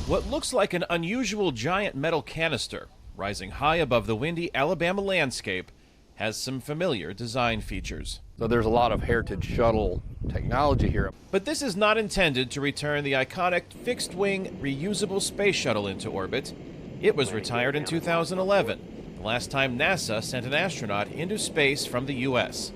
What looks like an unusual giant metal canister, rising high above the windy Alabama landscape, has some familiar design features. So there's a lot of heritage shuttle technology here. But this is not intended to return the iconic fixed-wing reusable space shuttle into orbit. It was retired in 2011, the last time NASA sent an astronaut into space from the U.S.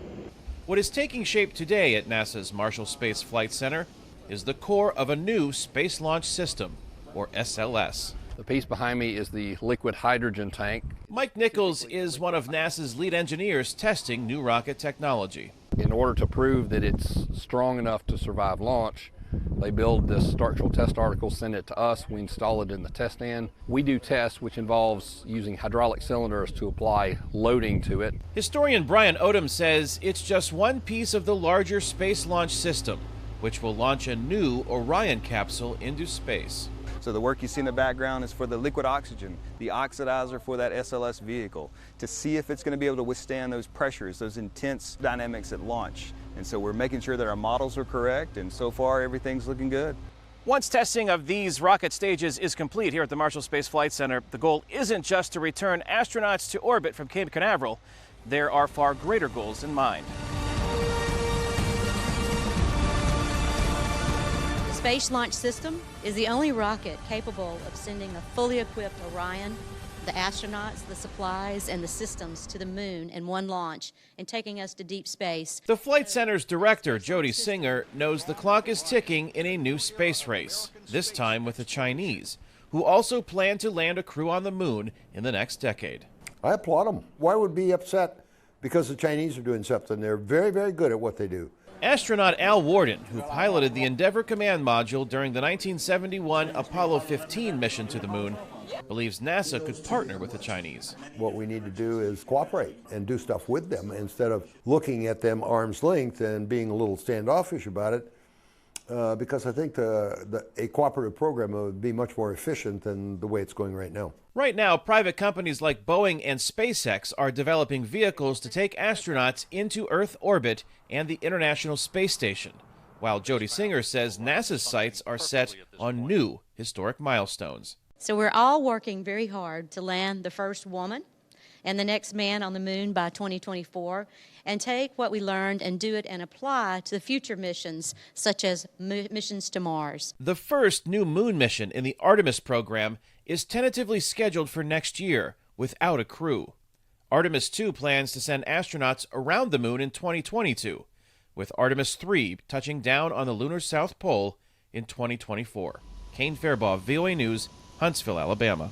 What is taking shape today at NASA's Marshall Space Flight Center is the core of a new Space Launch System, or SLS. The piece behind me is the liquid hydrogen tank. Mike Nichols is one of NASA's lead engineers testing new rocket technology. In order to prove that it's strong enough to survive launch, they build this structural test article, send it to us, we install it in the test stand. We do tests, which involves using hydraulic cylinders to apply loading to it. Historian Brian Odom says it's just one piece of the larger Space Launch System, which will launch a new Orion capsule into space. So the work you see in the background is for the liquid oxygen, the oxidizer for that SLS vehicle, to see if it's going to be able to withstand those pressures, those intense dynamics at launch. And so we're making sure that our models are correct, and so far everything's looking good. Once testing of these rocket stages is complete here at the Marshall Space Flight Center, the goal isn't just to return astronauts to orbit from Cape Canaveral. There are far greater goals in mind. The Space Launch System is the only rocket capable of sending a fully equipped Orion, the astronauts, the supplies, and the systems to the moon in one launch and taking us to deep space. The Flight Center's director, Jody Singer, knows the clock is ticking in a new space race, this time with the Chinese, who also plan to land a crew on the moon in the next decade. I applaud them. Why would be upset because the Chinese are doing something? They're very, very good at what they do. Astronaut Al Worden, who piloted the Endeavour command module during the 1971 Apollo 15 mission to the moon, believes NASA could partner with the Chinese. What we need to do is cooperate and do stuff with them instead of looking at them arm's length and being a little standoffish about it, because I think a cooperative program would be much more efficient than the way it's going right now. Right now, private companies like Boeing and SpaceX are developing vehicles to take astronauts into Earth orbit and the International Space Station, while Jody Singer says NASA's sights are set on new historic milestones. So we're all working very hard to land the first woman and the next man on the moon by 2024 and take what we learned and do it and apply to the future missions, such as missions to Mars. The first new moon mission in the Artemis program is tentatively scheduled for next year without a crew. Artemis 2 plans to send astronauts around the moon in 2022, with Artemis 3 touching down on the lunar South Pole in 2024. Kane, Farabaugh, VOA News, Huntsville, Alabama.